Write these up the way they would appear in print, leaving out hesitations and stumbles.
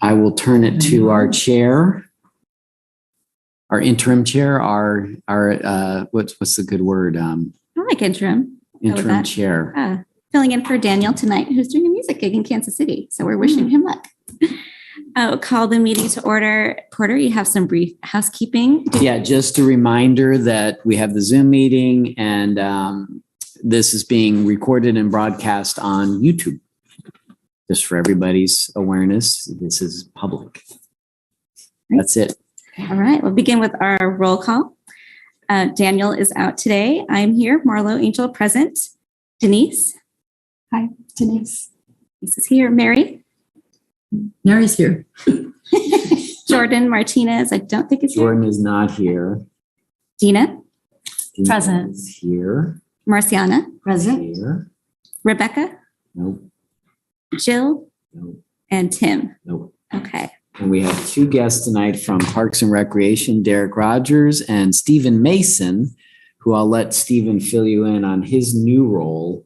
I will turn it to our chair, our interim chair, our what's the good word? I like interim. Interim chair. Filling in for Daniel tonight, who's doing a music gig in Kansas City. So we're wishing him luck. I'll call the meeting to order. Porter, you have some brief housekeeping. Yeah, just a reminder that we have the Zoom meeting, and this is being recorded and broadcast on YouTube. Just for everybody's awareness, this is public. That's it. All right, we'll begin with our roll call. Daniel is out today. I'm here. Marlo Angel present. Denise. Hi, Denise. Denise is here. Mary. Mary's here. Jordan Martinez. I don't think it's Jordan is not here. Dina. Present. Is here. Marciana. Present. Here. Rebecca. Nope. Jill. Nope. And Tim. Nope. Okay. And we have two guests tonight from Parks and Recreation, Derek Rogers and Stephen Mason, who I'll let Stephen fill you in on his new role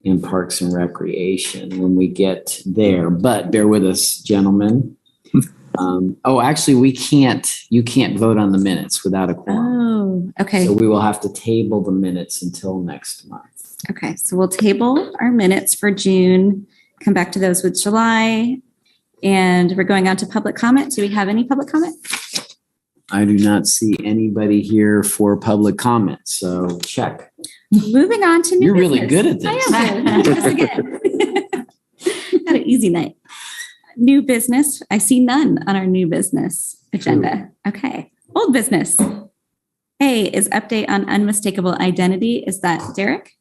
in Parks and Recreation when we get there. But bear with us, gentlemen. Actually, you can't vote on the minutes without a quorum. Oh, okay. So we will have to table the minutes until next month. Okay. So we'll table our minutes for June, come back to those with July, and we're going on to public comment. Do we have any public comment? I do not see anybody here for public comment, so check. Moving on to new You're business. really good at this. I am. Once again. Had an easy night. New business. I see none on our new business agenda. Okay. Old business. A is update on unmistakable identity. Is that Derek?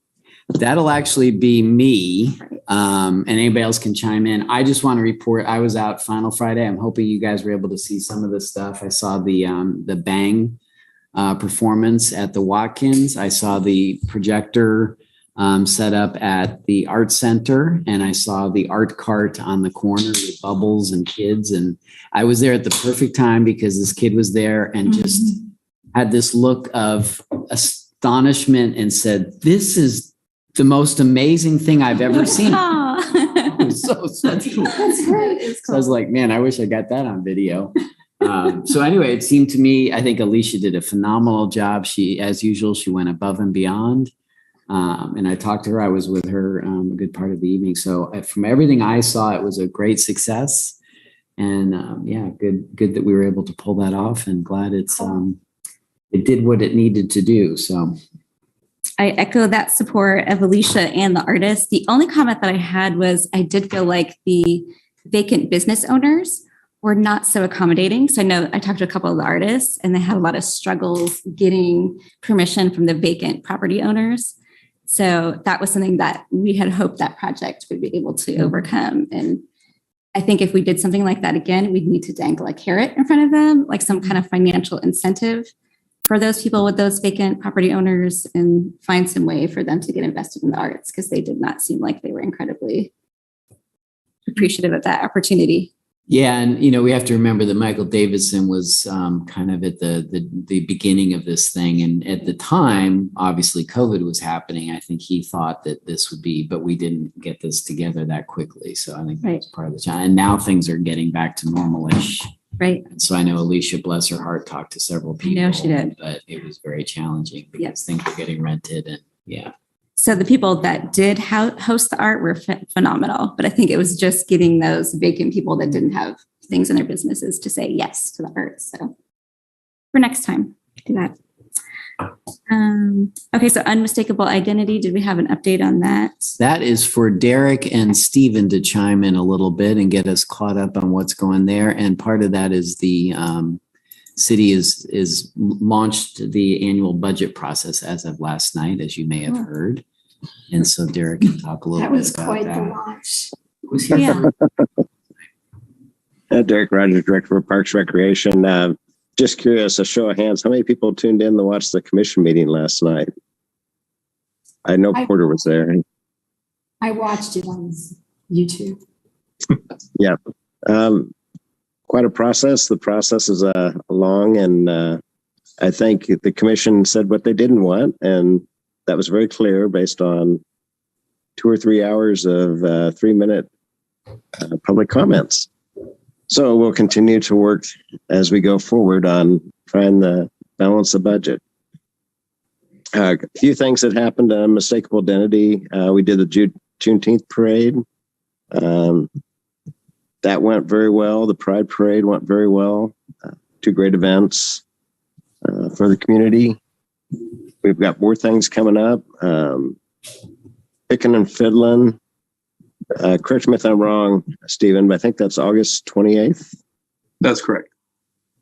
That'll actually be me, and anybody else can chime in. I just want to report I was out Final Friday. I'm hoping you guys were able to see some of this stuff. I saw the Bang performance at the Watkins. I saw the projector set up at the art center, and I saw the art cart on the corner with bubbles and kids. And I was there at the perfect time because this kid was there and just had this look of astonishment and said, "This is the most amazing thing I've ever seen." It was so sweet. That's great. So I was like, man, I wish I got that on video. So anyway, it seemed to me, I think Alicia did a phenomenal job. As usual, she went above and beyond. And I talked to her. I was with her a good part of the evening. So from everything I saw, it was a great success. And good that we were able to pull that off, and glad it did what it needed to do. So I echo that support of Alicia and the artists. The only comment that I had was I did feel like the vacant business owners were not so accommodating. So I know I talked to a couple of the artists, and they had a lot of struggles getting permission from the vacant property owners. So that was something that we had hoped that project would be able to overcome. And I think if we did something like that again, we'd need to dangle a carrot in front of them, like some kind of financial incentive for those people with those vacant property owners, and find some way for them to get invested in the arts, because they did not seem like they were incredibly appreciative of that opportunity. Yeah, and we have to remember that Michael Davidson was kind of at the beginning of this thing, and at the time, obviously, COVID was happening. I think he thought that this would be, but we didn't get this together that quickly. So I think that's part of the challenge. And now things are getting back to normal-ish. Right. And so I know Alicia, bless her heart, talked to several people. I know she did. But it was very challenging because things were getting rented, and So the people that did host the art were phenomenal, but I think it was just getting those vacant people that didn't have things in their businesses to say yes to the art. So for next time, do that. Okay, so unmistakable identity. Did we have an update on that? That is for Derek and Stephen to chime in a little bit and get us caught up on what's going there. And part of that is the city is launched the annual budget process as of last night, as you may have heard. And so Derek can talk a little bit about that. That was quite the launch. Who's here? Derek Rogers, Director for Parks Recreation. Just curious, a show of hands, how many people tuned in to watch the commission meeting last night? I know Porter was there. I watched it on YouTube. Yeah. Quite a process. The process is long, and I think the commission said what they didn't want, and that was very clear based on 2 or 3 hours of 3-minute public comments. So we'll continue to work as we go forward on trying to balance the budget. A few things that happened on Mistakable Identity. We did the Juneteenth parade. That went very well. The Pride Parade went very well. Two great events for the community. We've got more things coming up. Picking and Fiddling. Correct me if I'm wrong, Stephen, but I think that's August 28th. That's correct.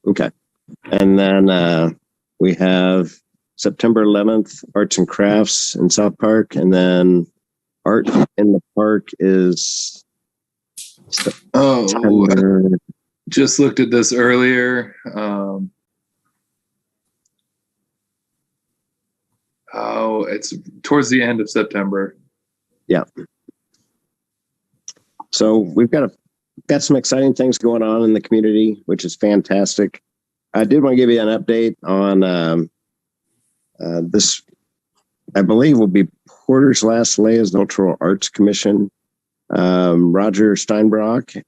Okay. And then we have September 11th, Arts and Crafts in South Park. And then Art in the Park is September. Just looked at this earlier. It's towards the end of September. Yeah. So we've got some exciting things going on in the community, which is fantastic. I did want to give you an update on this. I believe will be Porter's last lay as the Cultural Arts Commission. Roger Steinbrock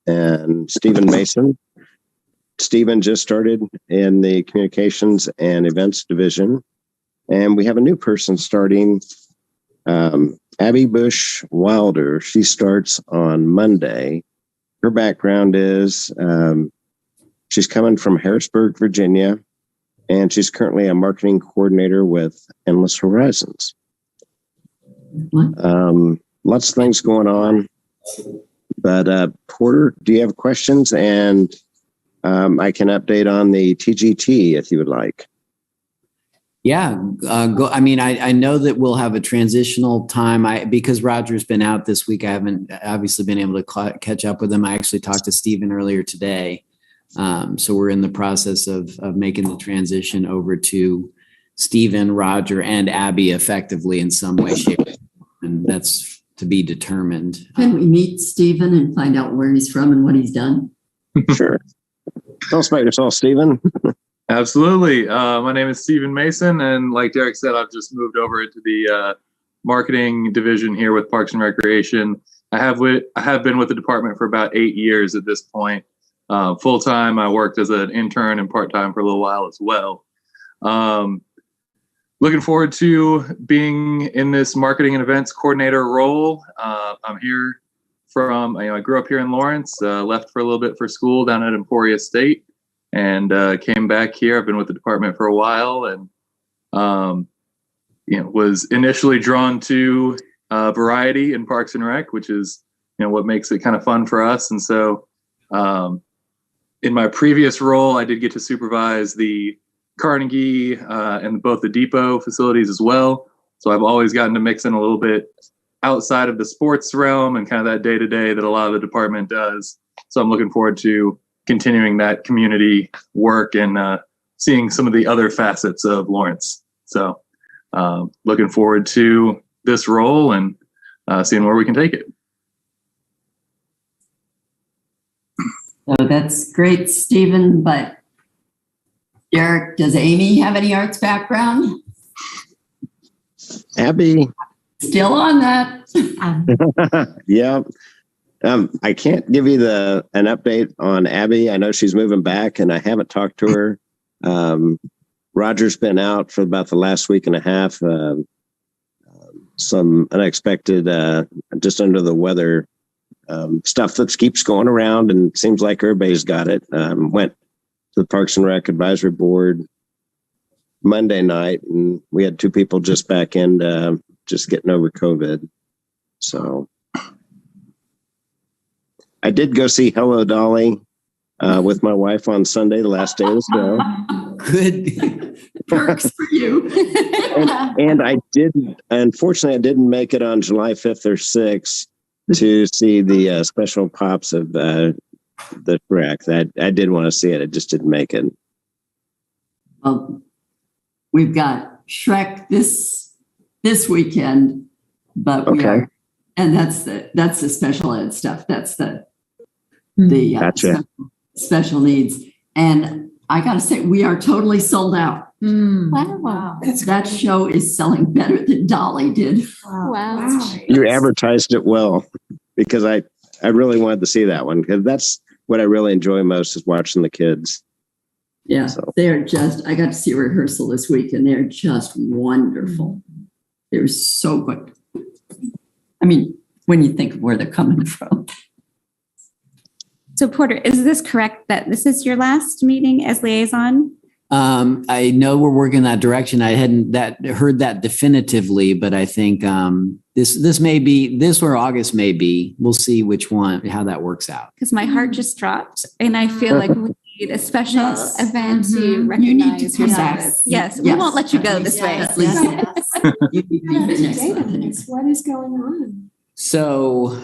and Stephen Mason. Stephen just started in the Communications and Events Division, and we have a new person starting. Abby Bush Wilder, she starts on Monday. Her background is she's coming from Harrisburg, Virginia, and she's currently a marketing coordinator with Endless Horizons. Lots of things going on. But Porter, do you have questions? And I can update on the TGT if you would like. Yeah, go. I mean, I know that we'll have a transitional time. Because Roger's been out this week, I haven't obviously been able to catch up with him. I actually talked to Stephen earlier today. So we're in the process of making the transition over to Stephen, Roger, and Abby effectively in some way, shape, and that's to be determined. Can we meet Stephen and find out where he's from and what he's done? Sure. Tell us about yourself, Stephen. Absolutely. My name is Stephen Mason, and like Derek said, I've just moved over into the marketing division here with Parks and Recreation. I have been with the department for about 8 years at this point. Full time, I worked as an intern and part time for a little while as well. Looking forward to being in this marketing and events coordinator role. I'm here from, I grew up here in Lawrence, left for a little bit for school down at Emporia State, and came back here. I've been with the department for a while, and was initially drawn to variety in Parks and Rec, which is what makes it kind of fun for us. And so in my previous role, I did get to supervise the Carnegie and both the Depot facilities as well. So I've always gotten to mix in a little bit outside of the sports realm and kind of that day-to-day that a lot of the department does. So I'm looking forward to continuing that community work and seeing some of the other facets of Lawrence. So looking forward to this role and seeing where we can take it. So that's great, Stephen. But Derek, does Amy have any arts background? Abby. Still on that. Yeah. I can't give you an update on Abby. I know she's moving back and I haven't talked to her. Roger's been out for about the last week and a half. Some unexpected, just under the weather stuff that keeps going around, and it seems like everybody's got it. Went to the Parks and Rec Advisory Board Monday night, and we had 2 people just back in, just getting over COVID. So I did go see Hello Dolly with my wife on Sunday, the last day of the show. Good. Perks for you. and I didn't, unfortunately, I didn't make it on July 5th or 6th to see the special pops of the Shrek. I did want to see it. I just didn't make it. Well, we've got Shrek this weekend, but we are, and that's the special ed stuff. That's the Gotcha. special needs. And I got to say, we are totally sold out. Wow. That show is selling better than Dolly did. Wow. You advertised it well, because I I really wanted to see that one because that's what I really enjoy most is watching the kids. Yeah, So. they're just, I got to see a rehearsal this week and they're just wonderful. They're so good. I mean, when you think of where they're coming from. So Porter, is this correct that this is your last meeting as liaison? I know we're working that direction. I hadn't heard that definitively, but I think this may be this or August may be. We'll see which one, how that works out. Because my heart just dropped, and I feel like we need a special event to You recognize need to your come back. service. Yes, we won't let you go this way. At least you need to be next month. What is going on? So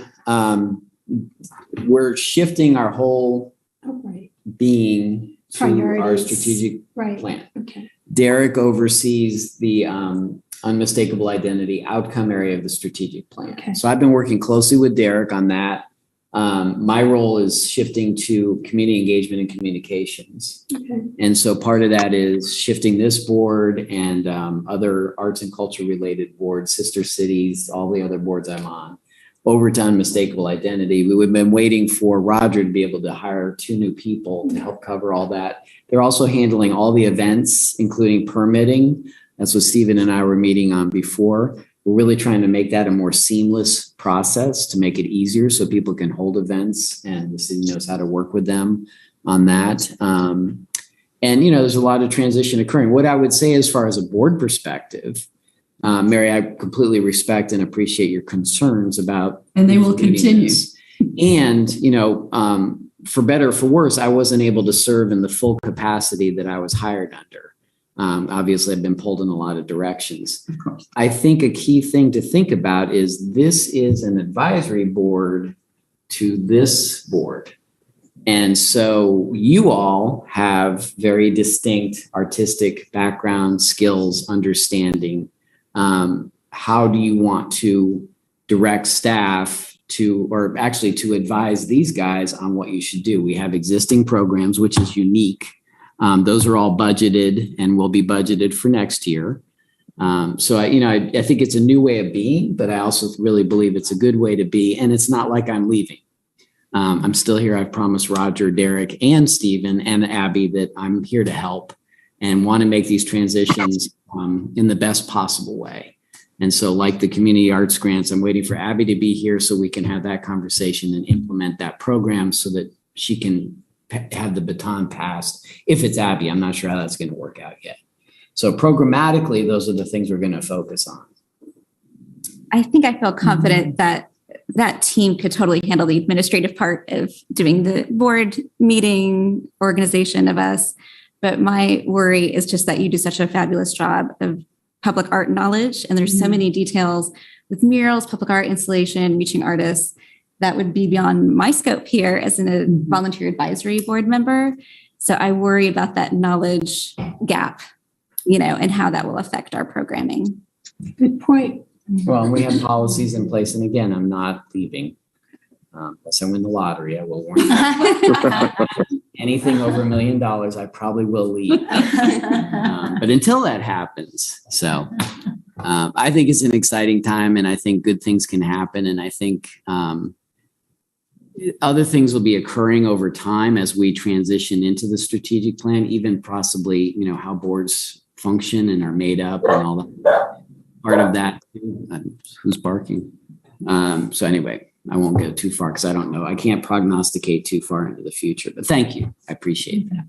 we're shifting our whole Oh, right. being to our Priorities. strategic Right. plan. Okay. Derek oversees the unmistakable identity outcome area of the strategic plan. Okay. So I've been working closely with Derek on that. My role is shifting to community engagement and communications. Okay. And so part of that is shifting this board and other arts and culture related boards, sister cities, all the other boards I'm on, over to unmistakable identity. We've been waiting for Roger to be able to hire 2 new people to help cover all that. They're also handling all the events, including permitting. That's what Stephen and I were meeting on before. We're really trying to make that a more seamless process to make it easier so people can hold events and the city knows how to work with them on that. And, there's a lot of transition occurring. What I would say as far as a board perspective, Mary, I completely respect and appreciate your concerns about. And they will continue. And, for better or for worse, I wasn't able to serve in the full capacity that I was hired under. Obviously, I've been pulled in a lot of directions. Of course. I think a key thing to think about is this is an advisory board to this board. And so you all have very distinct artistic background, skills, understanding. How do you want to direct staff to advise these guys on what you should do? We have existing programs, which is unique. Those are all budgeted and will be budgeted for next year. So I think it's a new way of being, but I also really believe it's a good way to be. And it's not like I'm leaving. I'm still here. I've promised Roger, Derek, and Stephen and Abby that I'm here to help and want to make these transitions in the best possible way. And so like the community arts grants, I'm waiting for Abby to be here so we can have that conversation and implement that program so that she can have the baton passed. If it's Abby, I'm not sure how that's going to work out yet. So programmatically, those are the things we're going to focus on. I think I feel confident that that team could totally handle the administrative part of doing the board meeting organization of us. But my worry is just that you do such a fabulous job of public art knowledge. And there's so many details with murals, public art installation, reaching artists that would be beyond my scope here as a volunteer advisory board member. So I worry about that knowledge gap, and how that will affect our programming. Good point. Well, we have policies in place. And again, I'm not leaving. Unless I win the lottery, I will warn you. Anything over $1 million, I probably will leave. But until that happens, so I think it's an exciting time and I think good things can happen. And I think other things will be occurring over time as we transition into the strategic plan, even possibly, how boards function and are made up and all that. Part of that, who's barking? So anyway, I won't go too far because I don't know. I can't prognosticate too far into the future, but thank you. I appreciate that.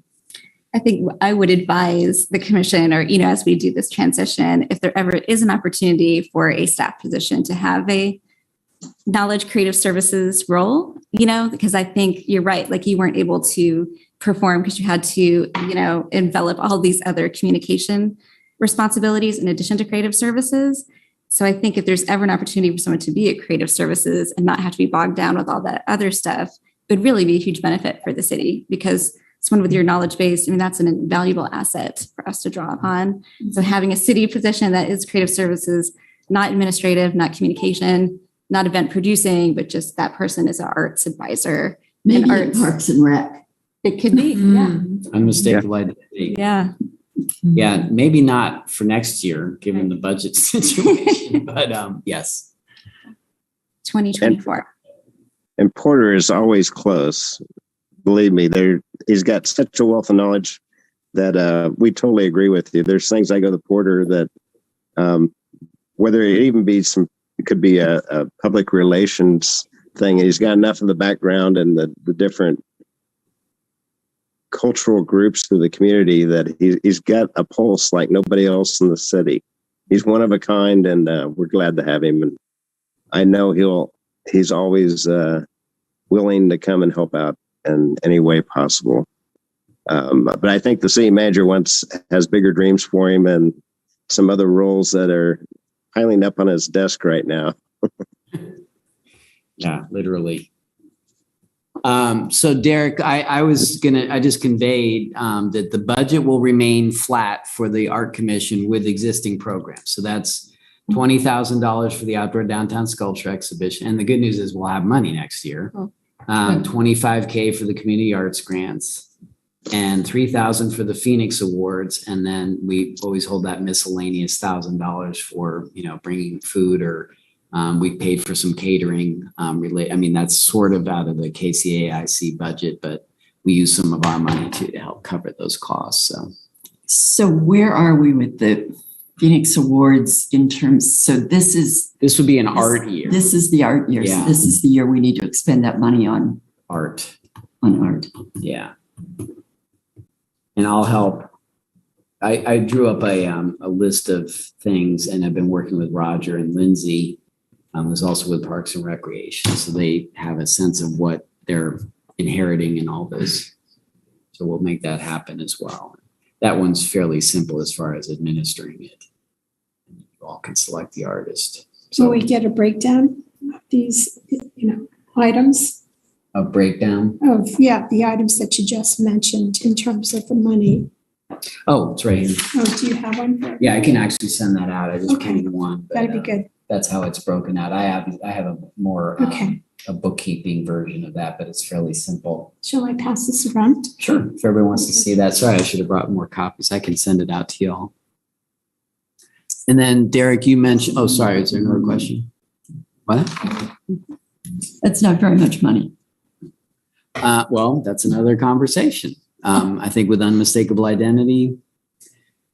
I think I would advise the commission or, as we do this transition, if there ever is an opportunity for a staff position to have a knowledge creative services role, because I think you're right. Like you weren't able to perform because you had to, envelop all these other communication responsibilities in addition to creative services. So I think if there's ever an opportunity for someone to be at creative services and not have to be bogged down with all that other stuff, it would really be a huge benefit for the city because someone with your knowledge base, that's an invaluable asset for us to draw upon. So having a city position that is creative services, not administrative, not communication, not event producing, but just that person is an arts advisor. Maybe arts. Parks and Rec. It could be, yeah. Unmistakable identity. Yeah. Yeah, maybe not for next year, given the budget situation, but yes. 2024. And Porter is always close. Believe me, he's got such a wealth of knowledge that we totally agree with you. There's things I go to Porter that, whether it even be it could be a public relations thing. He's got enough of the background and the different cultural groups to the community that he's got a pulse like nobody else in the city. He's one of a kind, and we're glad to have him. And I know he's always willing to come and help out in any way possible. But I think the city manager has bigger dreams for him and some other roles that are piling up on his desk right now. Yeah, literally. So Derek, I just conveyed that the budget will remain flat for the Art Commission with existing programs. So that's $20,000 for the outdoor downtown sculpture exhibition. And the good news is we'll have money next year. $25K for the community arts grants and $3,000 for the Phoenix Awards. And then we always hold that miscellaneous $1,000 for, bringing food or we paid for some catering that's sort of out of the KCAIC budget, but we use some of our money to help cover those costs. So where are we with the Phoenix Awards in terms? So this would be an art year. This is the art year. Yeah. So this is the year we need to expend that money on art. Yeah. And I'll help. I drew up a list of things, and I've been working with Roger and Lindsay, who's also with Parks and Recreation. So they have a sense of what they're inheriting in all this. So we'll make that happen as well. That one's fairly simple as far as administering it. You all can select the artist. So we get a breakdown of these, items A breakdown. of, the items that you just mentioned in terms of the money. Oh, it's right here. Oh, do you have one? For Yeah, I can actually send that out. I just Okay. printed one. But, That'd be good. That's how it's broken out. I have a more Okay. a bookkeeping version of that, but it's fairly simple. Shall I pass this around? Sure. If everyone wants to see that. Sorry, I should have brought more copies. I can send it out to y'all. And then Derek, you mentioned, is there another question? What? That's not very much money. Well, that's another conversation. I think with unmistakable identity,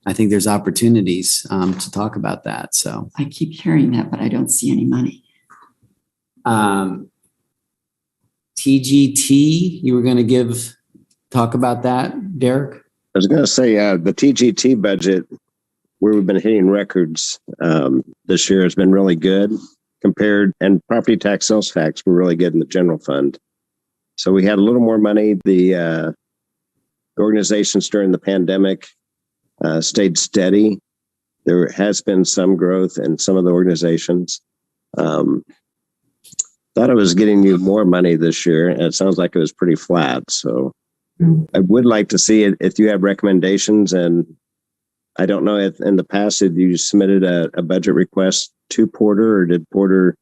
I think there's opportunities to talk about that. So I keep hearing that, but I don't see any money. TGT, you were going to talk about that, Derek? I was going to say the TGT budget, where we've been hitting records this year, has been really good compared, and property tax sales tax were really good in the general fund. So we had a little more money. The organizations during the pandemic stayed steady. There has been some growth in some of the organizations. Thought I was getting you more money this year, and it sounds like it was pretty flat. So I would like to see it if you have recommendations. And I don't know if in the past, if you submitted a budget request to Porter, or did Porter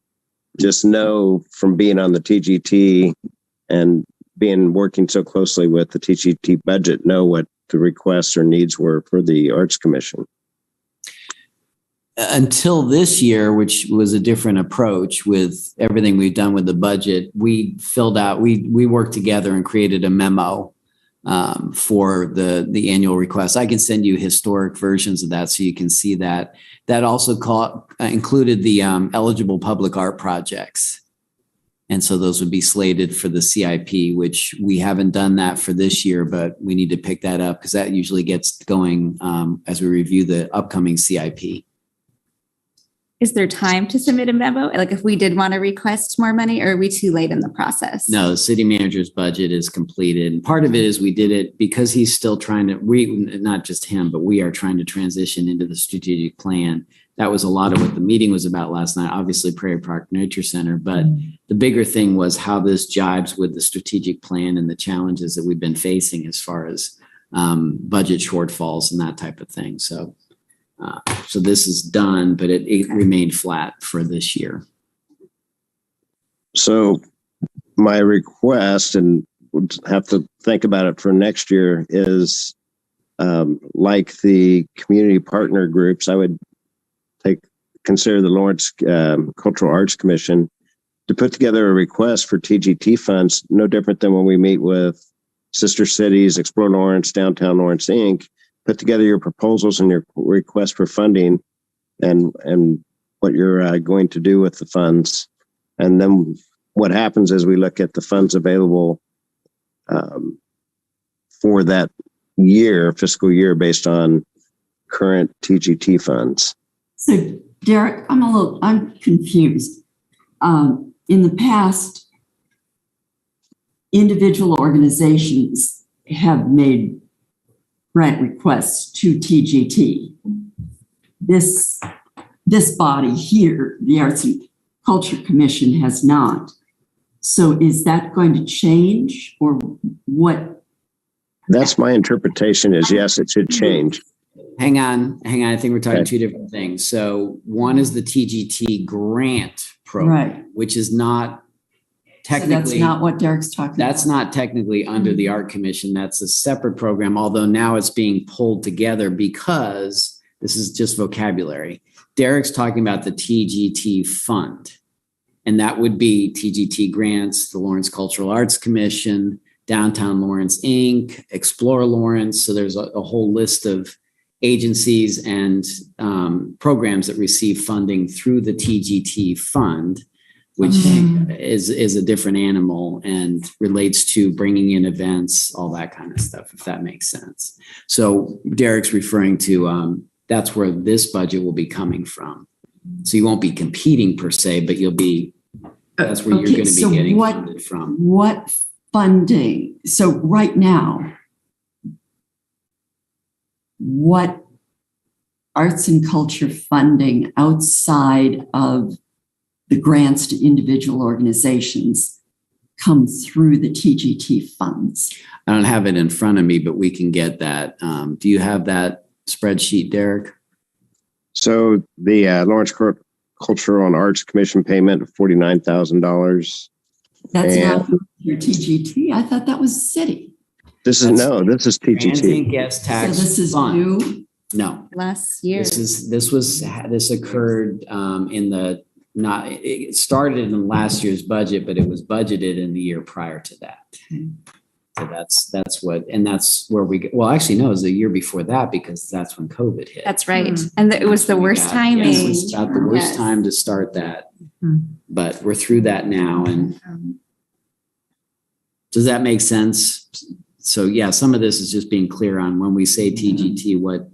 just know from being on the TGT and working so closely with the TGT budget, know what the requests or needs were for the Arts Commission? Until this year, which was a different approach with everything we've done with the budget, we worked together and created a memo for the annual request. I can send you historic versions of that so you can see that. That also included the eligible public art projects. And so those would be slated for the CIP, which we haven't done that for this year, but we need to pick that up because that usually gets going as we review the upcoming CIP. Is there time to submit a memo? Like if we did want to request more money, or are we too late in the process? No, the city manager's budget is completed. And part of it is we did it because he's still trying to, not just him, but we are trying to transition into the strategic plan. That was a lot of what the meeting was about last night, obviously Prairie Park Nature Center. But the bigger thing was how this jibes with the strategic plan and the challenges that we've been facing as far as budget shortfalls and that type of thing. So this is done, but it remained flat for this year. So my request, and we'll have to think about it for next year, is like the community partner groups, I would consider the Lawrence Cultural Arts Commission to put together a request for TGT funds, no different than when we meet with Sister Cities, Explore Lawrence, Downtown Lawrence, Inc. Put together your proposals and your request for funding and what you're going to do with the funds. And then what happens is we look at the funds available for that year, fiscal year, based on current TGT funds. So Derek, I'm confused. In the past, individual organizations have made grant requests to TGT. This body here, the Arts and Culture Commission, has not. So is that going to change, or what? That's my interpretation, is yes, it should change. Hang on. I think we're talking two different things. So one is the TGT grant program, which is not technically. So that's not what Derek's talking about. That's not technically under the Art Commission. That's a separate program, although now it's being pulled together because this is just vocabulary. Derek's talking about the TGT fund, and that would be TGT grants, the Lawrence Cultural Arts Commission, Downtown Lawrence, Inc., Explore Lawrence. So there's a whole list of agencies and programs that receive funding through the TGT fund, which is a different animal and relates to bringing in events, all that kind of stuff, if that makes sense. So Derek's referring to that's where this budget will be coming from. So you won't be competing per se, but that's where you're going to be getting funded from. What funding? So right now, what arts and culture funding outside of the grants to individual organizations come through the TGT funds? I don't have it in front of me, but we can get that. Do you have that spreadsheet, Derek? So the Lawrence Cultural and Arts Commission payment of $49,000. That's not your TGT. I thought that was city. This is TGT. Transient guest tax. So this is fund. new? No. Last year. This occurred it started in last year's budget, but it was budgeted in the year prior to that. So that's where we get, well, actually, no, it was the year before that because that's when COVID hit. That's right. And it was the worst timing. Yes, it was about the worst time to start that. But we're through that now. And does that make sense? So yeah, some of this is just being clear on when we say TGT, what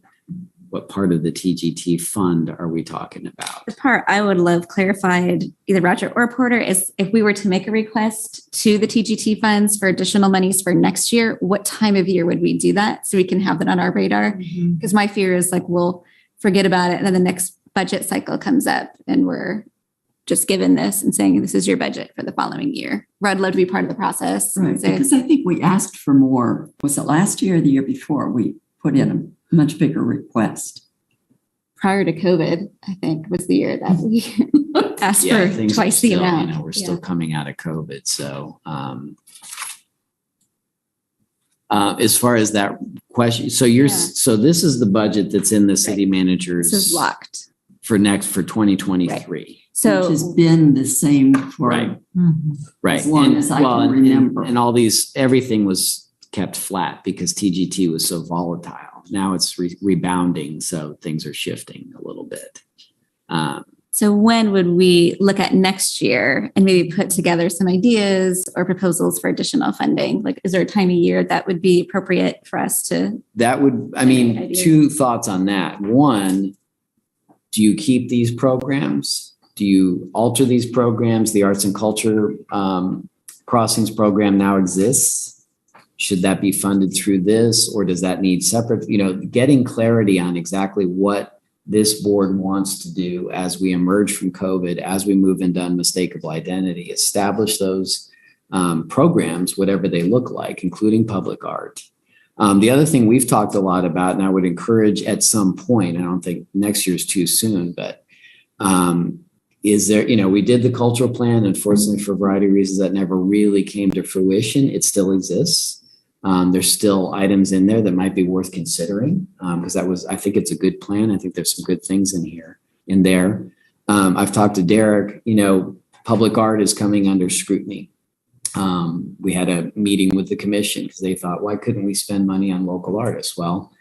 part of the TGT fund are we talking about? The part I would love clarified, either Roger or Porter, is if we were to make a request to the TGT funds for additional monies for next year, what time of year would we do that so we can have that on our radar? Because my fear is we'll forget about it and then the next budget cycle comes up and we're just given this and saying this is your budget for the following year. I'd love to be part of the process. Right, because I think we asked for more. Was it last year or the year before we put in a much bigger request? Prior to COVID, I think, was the year that we asked for twice the amount. We're still coming out of COVID. So as far as that question, so this is the budget that's in the city manager's. This is locked. For 2023. Right. So which has been the same for as long as I can remember. And all everything was kept flat because TGT was so volatile. Now it's rebounding, so things are shifting a little bit. So when would we look at next year and maybe put together some ideas or proposals for additional funding? Is there a time of year that would be appropriate for us to? Two thoughts on that. One, do you keep these programs? Do you alter these programs? The Arts and Culture Crossings program now exists. Should that be funded through this, or does that need separate? Getting clarity on exactly what this board wants to do as we emerge from COVID, as we move into unmistakable identity, establish those programs, whatever they look like, including public art. The other thing we've talked a lot about, and I would encourage at some point, I don't think next year's too soon, but is there, we did the cultural plan, unfortunately for a variety of reasons that never really came to fruition. It still exists. There's still items in there that might be worth considering because I think it's a good plan. I think there's some good things in there. I've talked to Derek, public art is coming under scrutiny. We had a meeting with the commission because they thought, why couldn't we spend money on local artists? Well,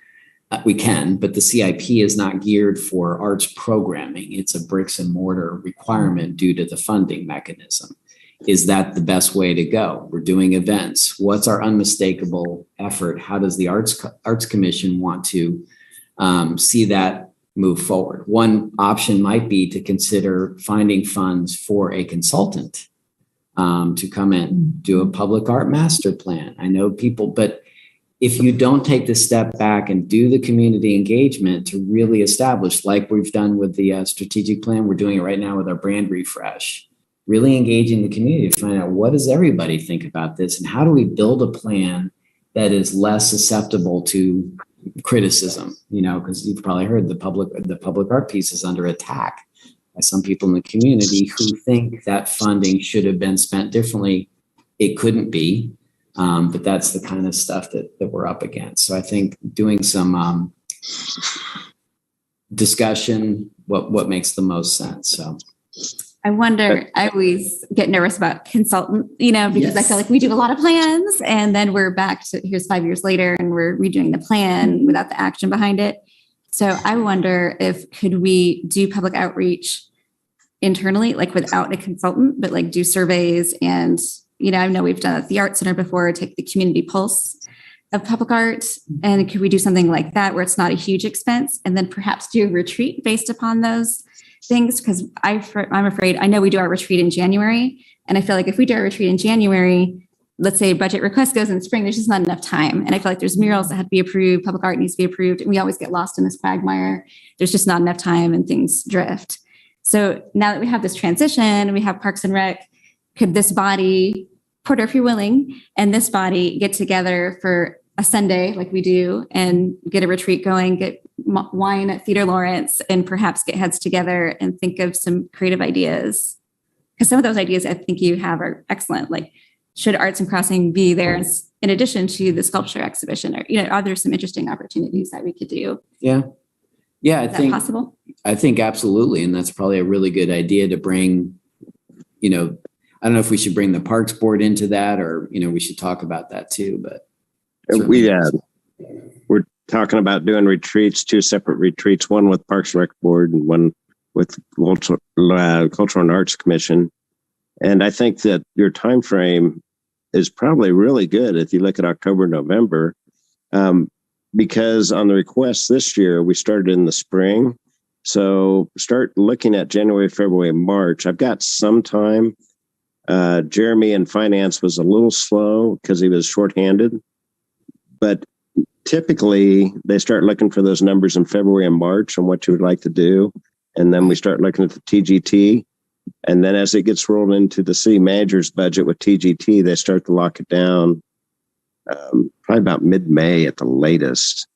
we can, but the CIP is not geared for arts programming. It's a bricks and mortar requirement due to the funding mechanism. Is that the best way to go? We're doing events. What's our unmistakable effort? How does the Arts Commission want to see that move forward? One option might be to consider finding funds for a consultant to come in, do a public art master plan. I know people, but if you don't take the step back and do the community engagement to really establish, like we've done with the strategic plan, we're doing it right now with our brand refresh, really engaging the community to find out what does everybody think about this and how do we build a plan that is less susceptible to criticism, because you've probably heard the public art piece is under attack by some people in the community who think that funding should have been spent differently. It couldn't be. But that's the kind of stuff that we're up against. So I think doing some discussion, what makes the most sense. So I wonder, I always get nervous about consultant, because I feel like we do a lot of plans and then we're back to here's 5 years later and we're redoing the plan without the action behind it. So I wonder could we do public outreach internally, like without a consultant, but like do surveys and I know we've done it at the Art Center before, take the community pulse of public art. And could we do something like that where it's not a huge expense and then perhaps do a retreat based upon those things? Because I'm afraid, I know we do our retreat in January. And I feel like if we do our retreat in January, let's say budget request goes in the spring, there's just not enough time. And I feel like there's murals that have to be approved, public art needs to be approved. And we always get lost in this quagmire. There's just not enough time and things drift. So now that we have this transition, we have Parks and Rec, could this body, Porter, if you're willing, and this body get together for a Sunday like we do and get a retreat going, get wine at Theater Lawrence, and perhaps get heads together and think of some creative ideas? Because some of those ideas I think you have are excellent. Like, should Arts and Crossing be there in addition to the sculpture exhibition? Or, are there some interesting opportunities that we could do? Yeah. I Is think that possible? I think absolutely. And that's probably a really good idea to bring, I don't know if we should bring the Parks Board into that or, we should talk about that too, but. We're talking about doing retreats, 2 separate retreats, one with Parks and Rec Board and one with Cultural and Arts Commission. And I think that your time frame is probably really good if you look at October, November, because on the requests this year, we started in the spring. So start looking at January, February, March. I've got some time. Jeremy in finance was a little slow because he was shorthanded, but typically they start looking for those numbers in February and March on what you would like to do. And then we start looking at the TGT. And then as it gets rolled into the city manager's budget with TGT, they start to lock it down probably about mid-May at the latest.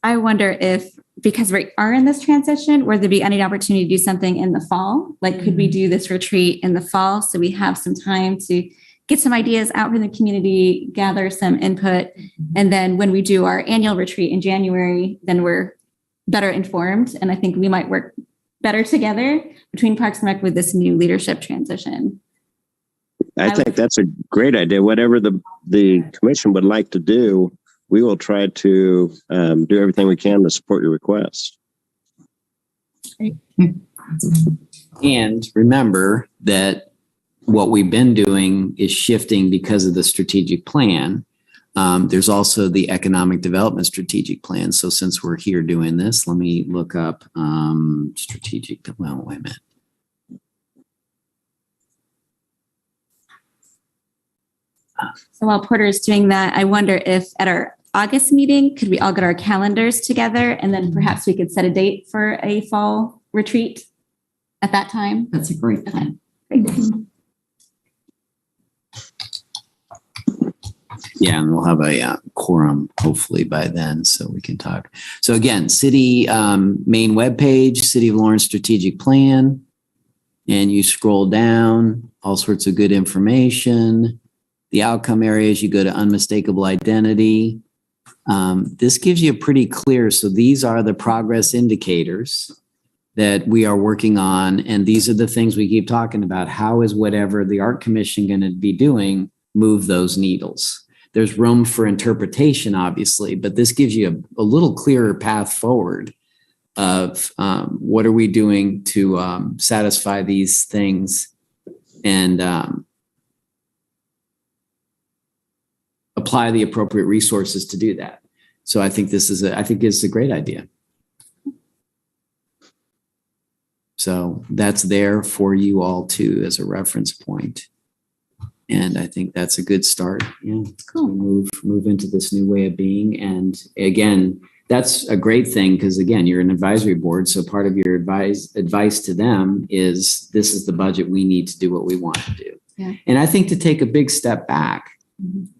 I wonder if, because we are in this transition, would there be any opportunity to do something in the fall? Like, could we do this retreat in the fall so we have some time to get some ideas out from the community, gather some input, and then when we do our annual retreat in January, then we're better informed. And I think we might work better together between Parks and Rec with this new leadership transition. I think that's a great idea. Whatever the commission would like to do, we will try to do everything we can to support your request. And remember that what we've been doing is shifting because of the strategic plan. There's also the economic development strategic plan. So since we're here doing this, let me look up strategic. Well, wait a minute. So while Porter is doing that, I wonder if at our August meeting, could we all get our calendars together and then perhaps we could set a date for a fall retreat at that time? That's a great plan. Yeah, and we'll have a quorum hopefully by then so we can talk. So again, city main webpage, City of Lawrence strategic plan, and you scroll down, all sorts of good information. The outcome areas, you go to unmistakable identity. This gives you a pretty clear, so these are the progress indicators that we are working on. And these are the things we keep talking about. How is whatever the Art Commission going to be doing move those needles? There's room for interpretation, obviously, but this gives you a little clearer path forward of what are we doing to satisfy these things and apply the appropriate resources to do that. So I think this is a great idea. So that's there for you all too as a reference point. And I think that's a good start. Yeah. Cool. Move into this new way of being. And again, that's a great thing because again, you're an advisory board. So part of your advice to them is this is the budget we need to do what we want to do. Yeah. And I think to take a big step back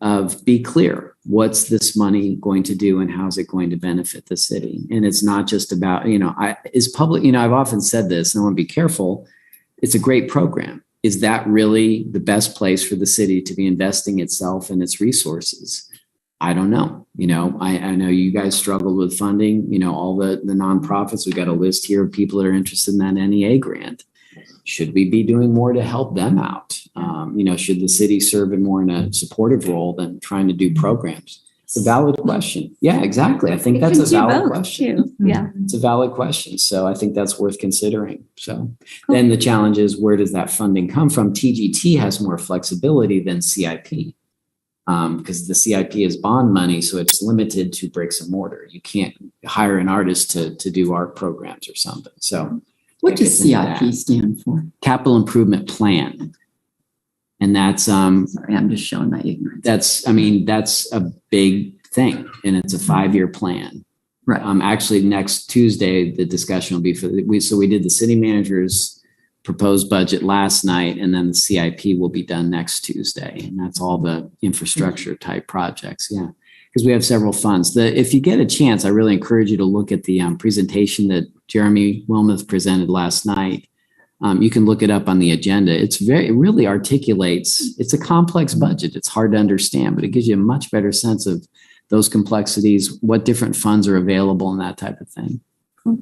of be clear, what's this money going to do and how's it going to benefit the city? And it's not just about, I've often said this and I want to be careful. It's a great program. Is that really the best place for the city to be investing itself and its resources? I don't know. I know you guys struggled with funding, all the nonprofits. We've got a list here of people that are interested in that NEA grant. Should we be doing more to help them out? Should the city serve more in a supportive role than trying to do programs? It's a valid question. Yeah, exactly. I think that's a valid question. Too. Yeah. It's a valid question. So I think that's worth considering. So then the challenge is, where does that funding come from? TGT has more flexibility than CIP because the CIP is bond money. So it's limited to bricks and mortar. You can't hire an artist to do art programs or something. So what does CIP stand for? Capital Improvement Plan. And that's sorry, I'm just showing my ignorance. That's a big thing, and it's a 5-year plan. Right. Actually, next Tuesday the discussion will be we did the city manager's proposed budget last night, and then the CIP will be done next Tuesday, and that's all the infrastructure type projects. Yeah, because we have several funds. If you get a chance, I really encourage you to look at the presentation that Jeremy Wilmoth presented last night. You can look it up on the agenda. It really articulates, it's a complex budget. It's hard to understand, but it gives you a much better sense of those complexities, what different funds are available and that type of thing. Cool.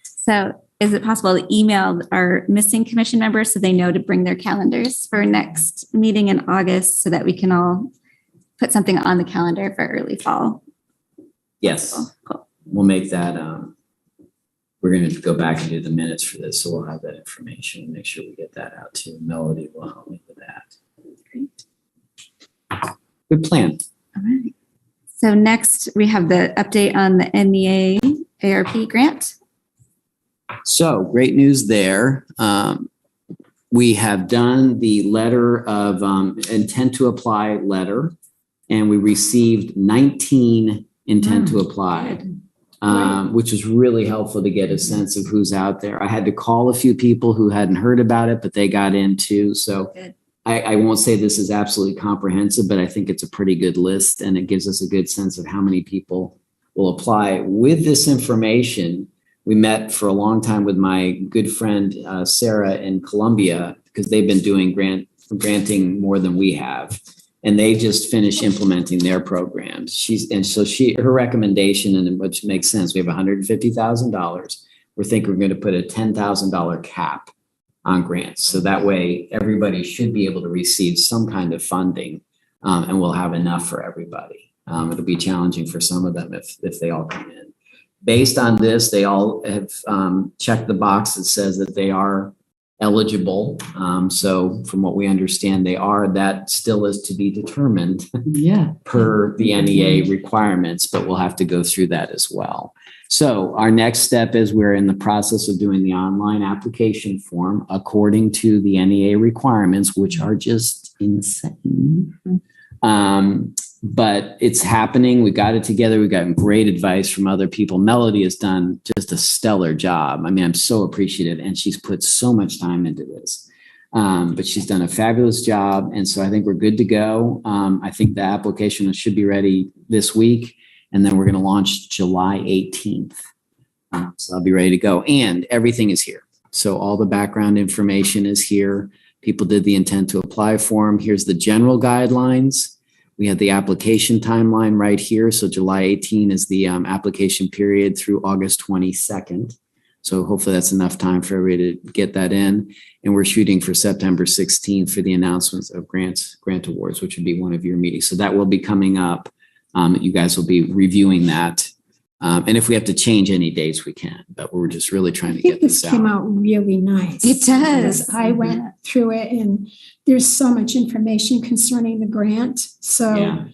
So is it possible to email our missing commission members so they know to bring their calendars for next meeting in August so that we can all put something on the calendar for early fall? Yes. Cool. We'll make that, we're going to go back and do the minutes for this, so we'll have that information and make sure we get that out too. Melody will help me with that. Great. Good plan. All right. So next we have the update on the NEA ARP grant. So great news there. We have done the letter of intent to apply letter, and we received 19 intent to apply. Which was really helpful to get a sense of who's out there. I had to call a few people who hadn't heard about it, but they got in too. So I won't say this is absolutely comprehensive, but I think it's a pretty good list, and it gives us a good sense of how many people will apply. With this information, we met for a long time with my good friend Sarah in Columbia, because they've been doing granting more than we have. And they just finished implementing their programs. Her recommendation, and which makes sense, we have $150,000. We're thinking we're going to put a $10,000 cap on grants. So that way everybody should be able to receive some kind of funding, and we'll have enough for everybody. It'll be challenging for some of them if they all come in. Based on this, they all have checked the box that says that they are eligible. So from what we understand, they are. That still is to be determined per the NEA requirements, but we'll have to go through that as well. So our next step is we're in the process of doing the online application form according to the NEA requirements, which are just insane. But it's happening. We got it together. We got great advice from other people. Melody has done just a stellar job. I mean, I'm so appreciative, and she's put so much time into this. But she's done a fabulous job. And so I think we're good to go. I think the application should be ready this week, and then we're going to launch July 18th. So I'll be ready to go. And everything is here. So all the background information is here. People did the intent to apply form. Here's the general guidelines. We have the application timeline right here. So July 18 is the application period through August 22nd. So hopefully that's enough time for everybody to get that in. And we're shooting for September 16th for the announcements of grant awards, which would be one of your meetings. So that will be coming up. You guys will be reviewing that. And if we have to change any dates, we can, but we're just really trying to I think get this this came out. out really nice. It does. Because I went through it and there's so much information concerning the grant. So Yeah.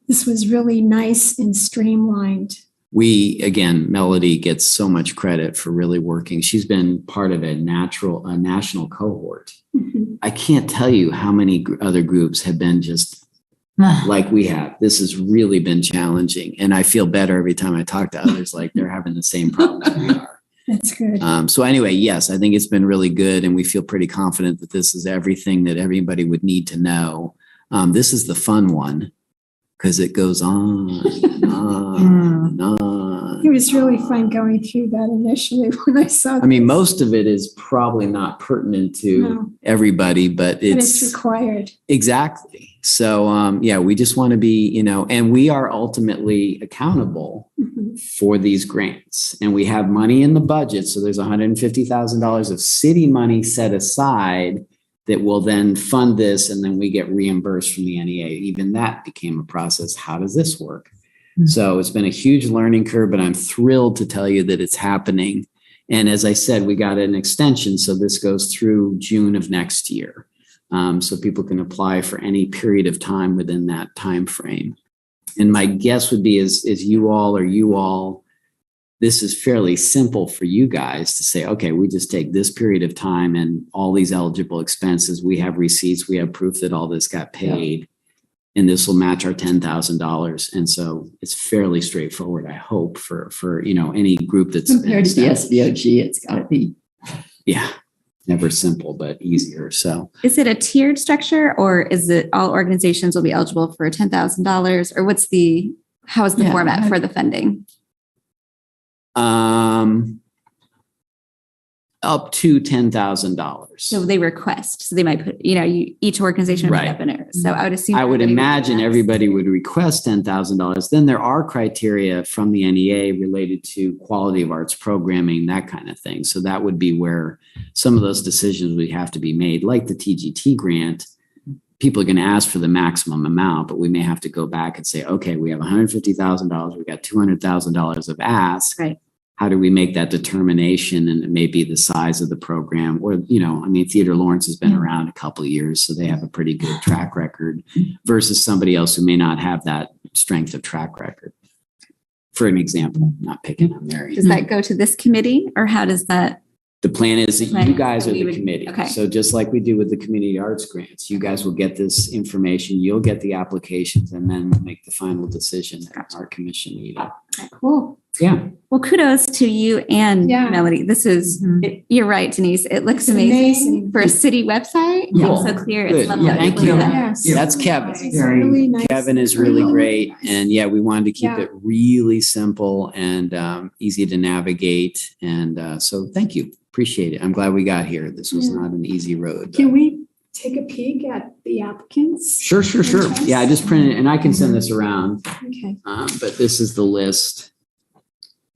this was really nice and streamlined. Again, Melody gets so much credit for really working. She's been part of a national cohort. Mhm. I can't tell you how many other groups have been just like we have. This has really been challenging. And I feel better every time I talk to others, like they're having the same problems we are. That's good. So anyway, yes, I think it's been really good. And we feel pretty confident that this is everything that everybody would need to know. This is the fun one because it goes on and on and on. It was really fun going through that initially when I saw. I mean, this. most of it is probably not pertinent to No. everybody, but But it's required. exactly. So, yeah, we just want to be, and we are ultimately accountable Mhm. for these grants, and we have money in the budget. So there's $150,000 of city money set aside that will then fund this. And then we get reimbursed from the NEA. Even that became a process. How does this work? So it's been a huge learning curve, but I'm thrilled to tell you that it's happening. And as I said, we got an extension. So this goes through June of next year. So people can apply for any period of time within that time frame. And my guess would be is you all, this is fairly simple for you guys to say, okay, we just take this period of time and all these eligible expenses. We have receipts. We have proof that all this got paid. And this will match our $10,000. And so it's fairly straightforward, I hope, for any group that's Compared to the SVOG, it's got to be. Yeah, never simple, but easier. So Is it a tiered structure or is it all organizations will be eligible for $10,000 or how is the Yeah. format for the funding? up to $10,000. So they request, so they might put, each organization would put Right. up in it. So I would assume. I would everybody imagine do that. everybody would request $10,000. Then there are criteria from the NEA related to quality of arts programming, that kind of thing. So that would be where some of those decisions would have to be made, like the TGT grant. People are going to ask for the maximum amount, but we may have to go back and say, okay, we have $150,000. We got $200,000 of ask. Right. How do we make that determination? And it may be the size of the program or, Theater Lawrence has been around a couple of years, so they have a pretty good track record versus somebody else who may not have that strength of track record. For an example, not picking on Mary. Does that go to this committee or how does that? The plan is that you guys are We the would- committee. okay. So just like we do with the community arts grants, you guys will get this information, you'll get the applications, and then make the final decision at our commission meeting. Cool. Yeah. Well, kudos to you and Yeah. Melody. This is, you're right, Denise. It looks It's amazing. for a city website. Yeah. It's so clear. It's Good. level Yeah, Thank clear. you. Yes. That's Kevin. It's Very- really nice. Kevin is really great. And yeah, we wanted to keep Yeah. it really simple and easy to navigate. And so thank you. Appreciate it. I'm glad we got here. This was Yeah. not an easy road. Can we take a peek at the applicants? Sure. Yeah, I just printed it and I can send this around. Okay. But this is the list.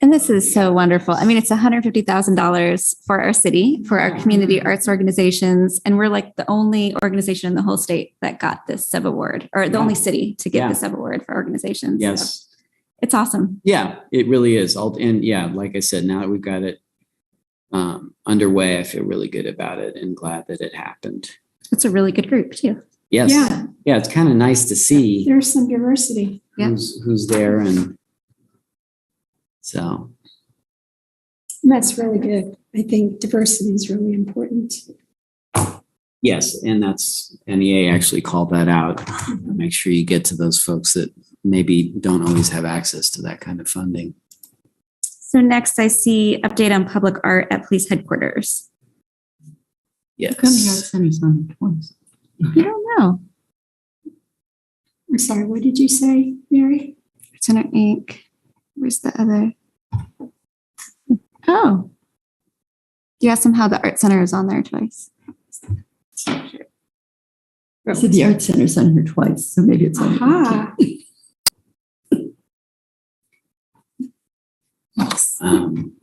And this is so wonderful. I mean, it's $150,000 for our city, for our community arts organizations. And we're like the only organization in the whole state that got this sub award, or the Yeah. only city to get Yeah. the sub award for organizations. So Yes. it's awesome. Yeah, it really is. And yeah, like I said, now that we've got it underway, I feel really good about it and glad that it happened. It's a really good group too. Yes. Yeah. Yeah, it's kind of nice to see There's some diversity. Yeah. who's there. And so, And that's really good. I think diversity is really important. yes, and that's NEA actually called that out. Make sure you get to those folks that maybe don't always have access to that kind of funding. So next I see update on public art at police headquarters. Yes. How come the Art Center's on it twice? You don't know. I'm sorry, what did you say, Mary? Center Inc. Where's the other? Oh. You asked them how the art center is on there twice. I said the Art Center's on here twice, so maybe it's on. Aha.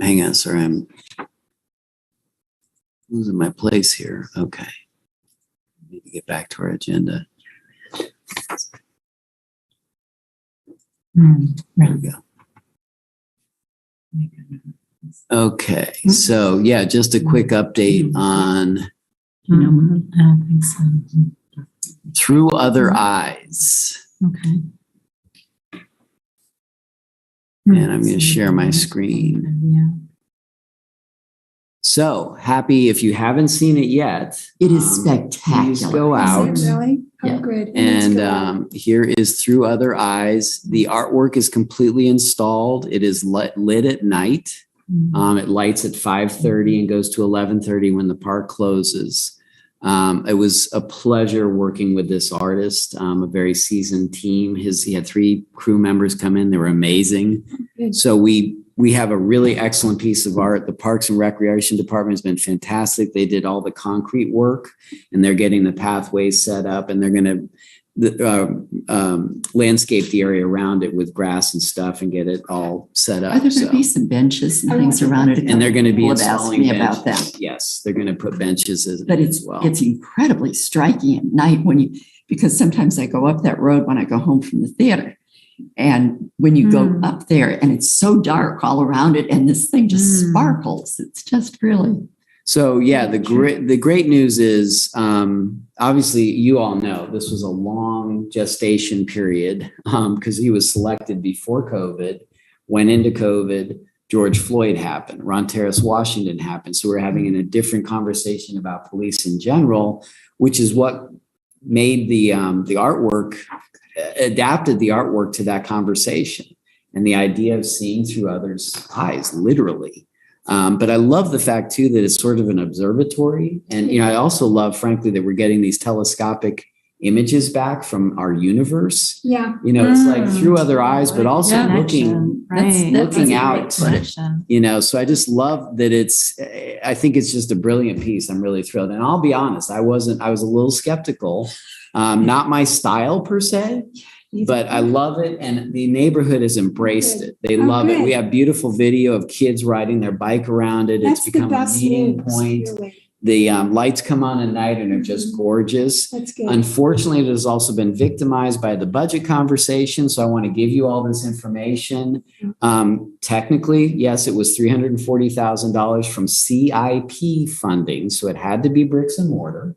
Hang on, sorry, I'm losing my place here. Okay. Need to get back to our agenda. There we go. Okay, so yeah, just a quick update on I don't think so. Through Other Eyes. Okay. And I'm going to share my screen. Yeah. So happy, if you haven't seen it yet. It is please spectacular. go out. Is it really? Oh, Yeah. good. And here is Through Other Eyes. The artwork is completely installed. It is lit at night. It lights at 5:30 and goes to 11:30 when the park closes. It was a pleasure working with this artist, a very seasoned team. He had 3 crew members come in. They were amazing. Good. So we have a really excellent piece of art. The Parks and Recreation Department has been fantastic. They did all the concrete work and they're getting the pathways set up, and they're going to landscape the area around it with grass and stuff and get it all set up. Are there going to be some benches and things around it? And they're going to be People have asked installing me benches. about that. Yes, they're going to put benches as But it's well. it's incredibly striking at night because sometimes I go up that road when I go home from the theater. And when you go up there and it's so dark all around it and this thing just sparkles, it's just really. So yeah, the great news is, obviously you all know this was a long gestation period, because he was selected before COVID, went into COVID, George Floyd happened, Ron Terrace Washington happened. So we're having a different conversation about police in general, which is what made the artwork, adapted the artwork to that conversation and the idea of seeing through others' eyes, literally. But I love the fact too that it's sort of an observatory. And, I also love, frankly, that we're getting these telescopic images back from our universe. Yeah. It's like through other eyes, but also Yeah. looking out, so I just love that I think it's just a brilliant piece. I'm really thrilled. And I'll be honest, I was a little skeptical, not my style per se, but I love it. And the neighborhood has embraced it. They love it. We have beautiful video of kids riding their bike around it. That's It's become a meeting point. Really. The lights come on at night and are just gorgeous. That's good. Unfortunately, it has also been victimized by the budget conversation. So I want to give you all this information. Technically, yes, it was $340,000 from CIP funding. So it had to be bricks and mortar.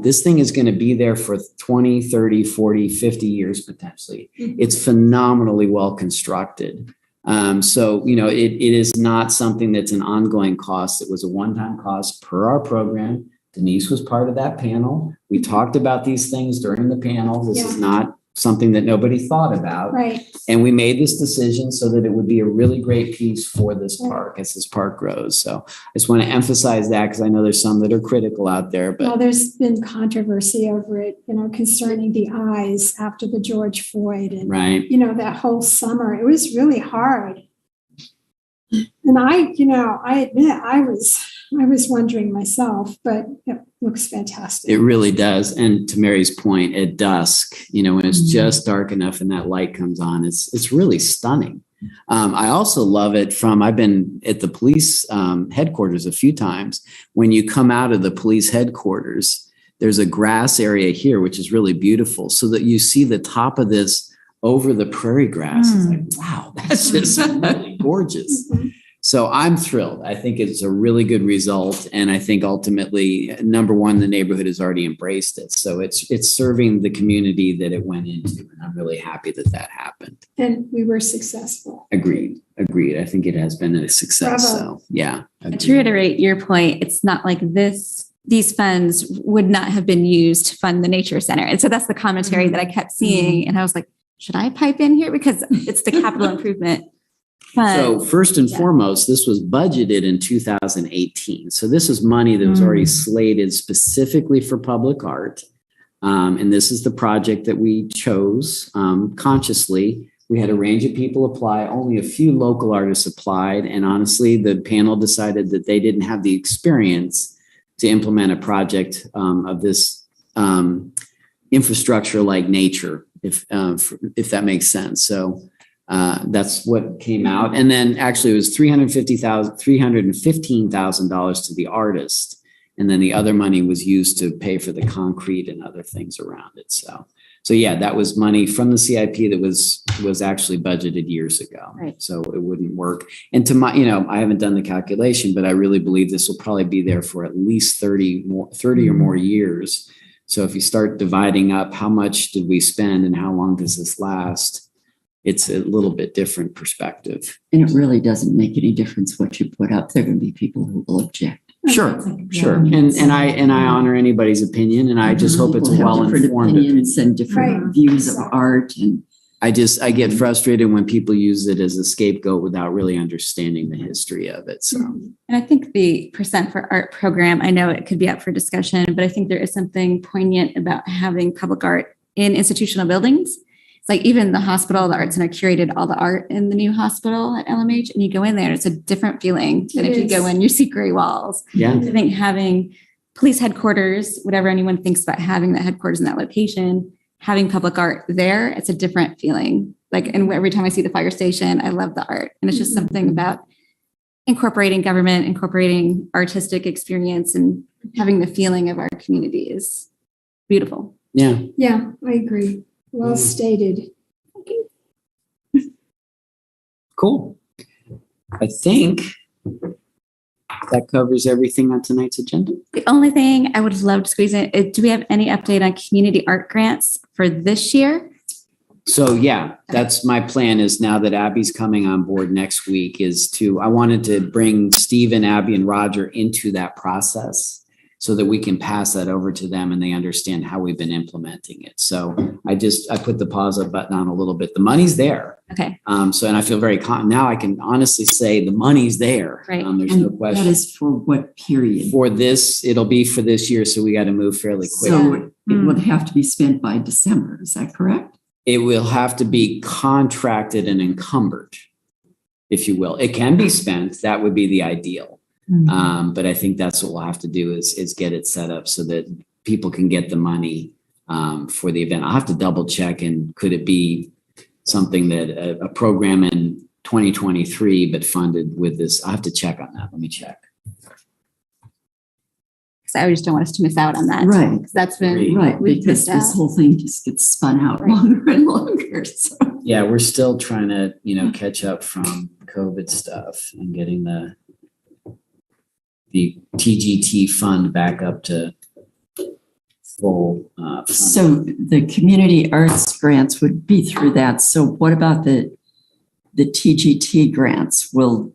This thing is going to be there for 20, 30, 40, 50 years potentially. It's phenomenally well constructed. It is not something that's an ongoing cost. It was a one-time cost per our program. Denise was part of that panel. We talked about these things during the panel. This is not something that nobody thought about. Right. And we made this decision so that it would be a really great piece for this park as this park grows. So I just want to emphasize that because I know there's some that are critical out there. But Well, there's been controversy over it, concerning the eyes after the George Floyd and, right. that whole summer. It was really hard. And I admit I was wondering myself, but it looks fantastic. It really does. And to Mary's point, at dusk, when it's just dark enough and that light comes on, it's really stunning. I also love it I've been at the police headquarters a few times. When you come out of the police headquarters, there's a grass area here, which is really beautiful, so that you see the top of this over the prairie grass. It's like, wow, that's just really gorgeous. So I'm thrilled. I think it's a really good result. And I think ultimately, number one, the neighborhood has already embraced it. So it's serving the community that it went into. And I'm really happy that happened. And we were successful. Agreed. I think it has been a success. Bravo. So yeah. To reiterate your point, it's not like these funds would not have been used to fund the nature center. And so that's the commentary that I kept seeing. And I was like, should I pipe in here? Because it's the capital improvement fund. So first and foremost, this was budgeted in 2018. So this is money that was already slated specifically for public art. And this is the project that we chose consciously. We had a range of people apply. Only a few local artists applied. And honestly, the panel decided that they didn't have the experience to implement a project of this infrastructure like nature, if that makes sense. So That's what came out. And then actually it was $315,000 to the artist. And then the other money was used to pay for the concrete and other things around it. So yeah, that was money from the CIP that was actually budgeted years ago. Right. So it wouldn't work. And to my, I haven't done the calculation, but I really believe this will probably be there for at least 30 or more years. So if you start dividing up how much did we spend and how long does this last, it's a little bit different perspective. And it really doesn't make any difference what you put up. There are going to be people who will object. Sure. And I honor anybody's opinion, and I just hope it's a People have different well-informed opinions and different Right. views of art. And I get frustrated when people use it as a scapegoat without really understanding the history of it. So And I think the Percent for Art program, I know it could be up for discussion, but I think there is something poignant about having public art in institutional buildings. It's like even the hospital, the Art Center curated all the art in the new hospital at LMH, and you go in there, it's a different feeling than if you go in, you see gray walls. yeah, I think having police headquarters, whatever anyone thinks about having that headquarters in that location, having public art there, it's a different feeling. Like, and every time I see the fire station, I love the art. And it's just something about incorporating government, incorporating artistic experience, and having the feeling of our community is beautiful. yeah. Yeah, I agree. Well stated. Cool. I think that covers everything on tonight's agenda. The only thing I would love to squeeze in is, do we have any update on community art grants for this year? So yeah, that's my plan is now that Abby's coming on board next week I wanted to bring Stephen, Abby, and Roger into that process so that we can pass that over to them and they understand how we've been implementing it. So I put the pause up button on a little bit. The money's there. Okay. And I feel very now I can honestly say the money's there. Right. There's no that question. is for what period? For this, it'll be for this year. So we got to move fairly quick. So it would have to be spent by December. Is that correct? It will have to be contracted and encumbered, if you will. It can be spent. That would be the ideal. But I think that's what we'll have to do is get it set up so that people can get the money for the event. I'll have to double check, and could it be something that a program in 2023 but funded with this? I'll have to check on that. Let me check. Because I just don't want us to miss out on that. Right. Because that's been, Right, we've because missed out. this whole thing just gets spun out Right. longer and longer. So. Yeah, we're still trying to, catch up from COVID stuff and getting the TGT fund back up to full. So the community arts grants would be through that. So what about the TGT grants? Will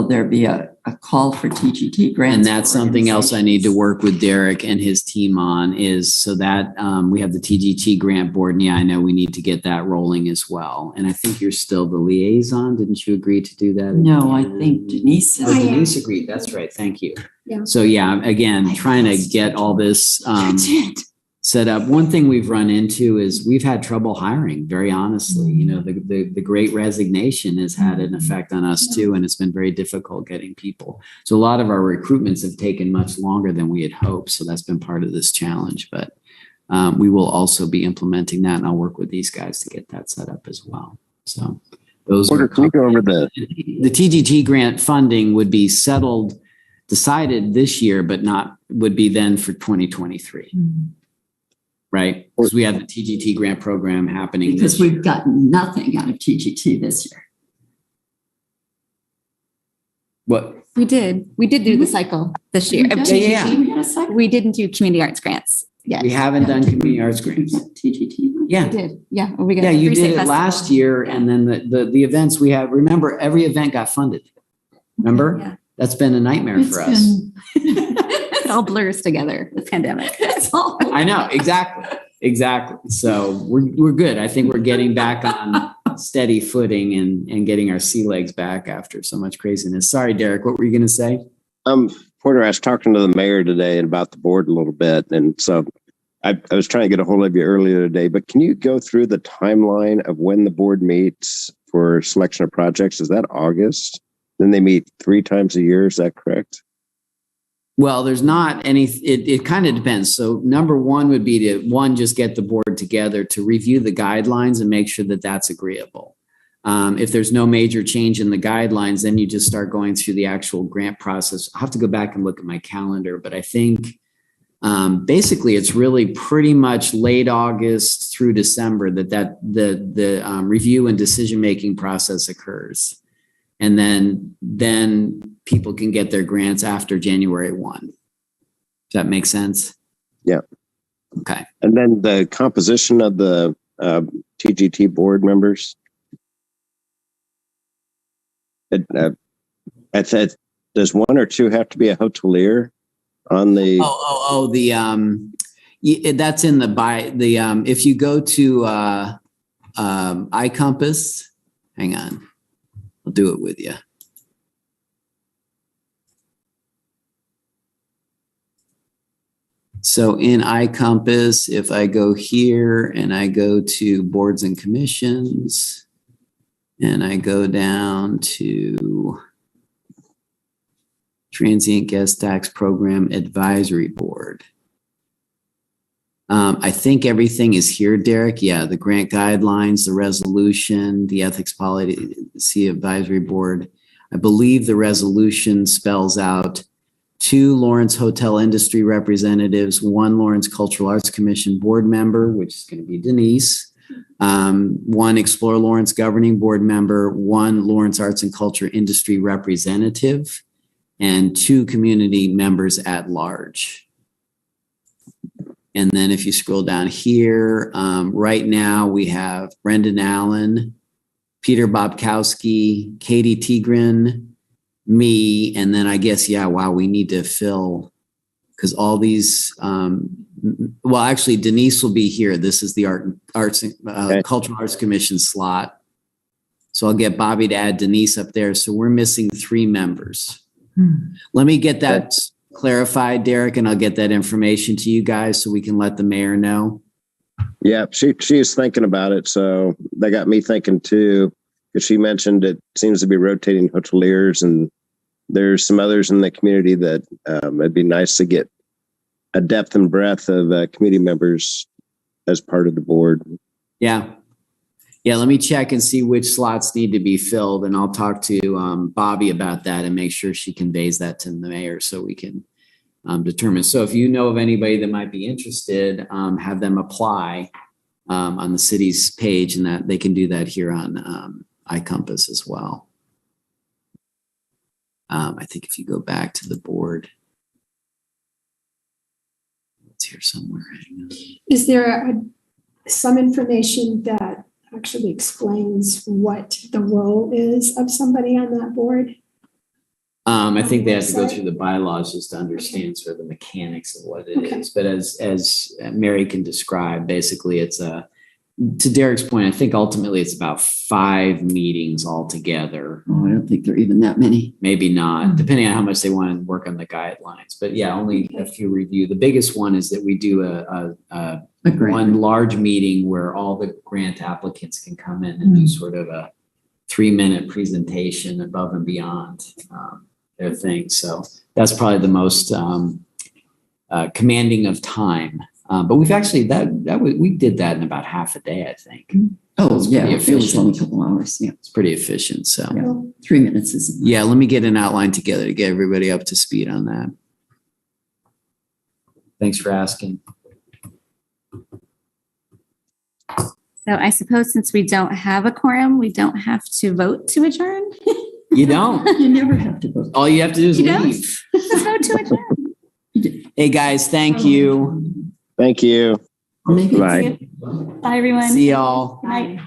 there be a call for TGT grants? And that's something else I need to work with Derek and his team on is so that we have the TGT grant board. And yeah, I know we need to get that rolling as well. And I think you're still the liaison. Didn't you agree to do that? No, I think Denise Oh, is. Denise agreed. That's right. Thank you. Yeah. So yeah, again, trying to get all this set up. One thing we've run into is we've had trouble hiring, very honestly. The great resignation has had an effect on us too, and it's been very difficult getting people. So a lot of our recruitments have taken much longer than we had hoped. So that's been part of this challenge, but we will also be implementing that, and I'll work with these guys to get that set up as well. So those Porter, can we go over the TGT grant funding would be decided this year, but would be then for 2023. Right? Because we have the TGT grant program happening Because this year. we've gotten nothing out of TGT this year. What? We did do the cycle this year. We had a cycle. We didn't do community arts grants yet. We haven't done community arts grants. TGT. We Yeah. did. Yeah. Well, we got Yeah, you Free did State it Festival. last year, and then the events we have, remember, every event got funded. Remember? Yeah. That's been a nightmare for us. It all blurs together, the pandemic. It's all. I know, exactly. So we're good. I think we're getting back on steady footing and getting our sea legs back after so much craziness. Sorry, Derek, what were you going to say? Porter, I was talking to the mayor today about the board a little bit, and so I was trying to get a hold of you earlier today, but can you go through the timeline of when the board meets for selection of projects? Is that August? Then they meet 3 times a year. Is that correct? Well, there's not any, it kind of depends. So number one would be to just get the board together to review the guidelines and make sure that that's agreeable. If there's no major change in the guidelines, then you just start going through the actual grant process. I'll have to go back and look at my calendar, but I think basically it's really pretty much late August through December that the review and decision-making process occurs. And then people can get their grants after January 1. Does that make sense? Yeah. Okay. And then the composition of the TGT board members. I said, does one or two have to be a hotelier on the? That's in the if you go to iCompass, hang on, I'll do it with you. So in iCompass, if I go here and I go to boards and commissions and I go down to Transient Guest Tax Program Advisory Board. I think everything is here, Derek. Yeah, the grant guidelines, the resolution, the ethics policy advisory board. I believe the resolution spells out 2 Lawrence Hotel Industry representatives, 1 Lawrence Cultural Arts Commission board member, which is going to be Denise, 1 Explore Lawrence Governing Board member, 1 Lawrence Arts and Culture Industry representative, and 2 community members at large. And then if you scroll down here, right now we have Brendan Allen, Peter Bobkowski, Katie Tigran, me, and then I guess, we need to fill, because all these, well, actually Denise will be here. This is the Cultural Arts Commission slot. So I'll get Bobby to add Denise up there. So we're missing 3 members. Let me get that clarified, Derek, and I'll get that information to you guys so we can let the mayor know. Yeah, she is thinking about it. So that got me thinking too, because she mentioned it seems to be rotating hoteliers, and there's some others in the community that it'd be nice to get a depth and breadth of community members as part of the board. Yeah. Yeah, let me check and see which slots need to be filled, and I'll talk to Bobby about that and make sure she conveys that to the mayor so we can determine. So if you know of anybody that might be interested, have them apply on the city's page, and that they can do that here on iCompass as well. I think if you go back to the board, it's here somewhere. Hang on. Is there some information that actually explains what the role is of somebody on that board? I think they have to go through the bylaws just to understand sort of the mechanics of what it is. But as Mary can describe, basically it's to Derek's point, I think ultimately it's about 5 meetings altogether. Oh, I don't think there are even that many. Maybe not, depending on how much they want to work on the guidelines. But yeah, only a few review. The biggest one is that we do a one large meeting where all the grant applicants can come in and do sort of a 3-minute presentation above and beyond their thing. So that's probably the most commanding of time. But we've actually we did that in about half a day, I think. Oh, yeah, it was only a couple hours. Yeah, it's pretty efficient. So yeah. 3 minutes is enough. Yeah. Let me get an outline together to get everybody up to speed on that. Thanks for asking. So I suppose since we don't have a quorum, we don't have to vote to adjourn. You don't. You never have to vote. All you have to do is You leave. Just vote to adjourn. Hey guys, thank you. Thank you. Or maybe Bye. Bye, everyone. See y'all. Bye.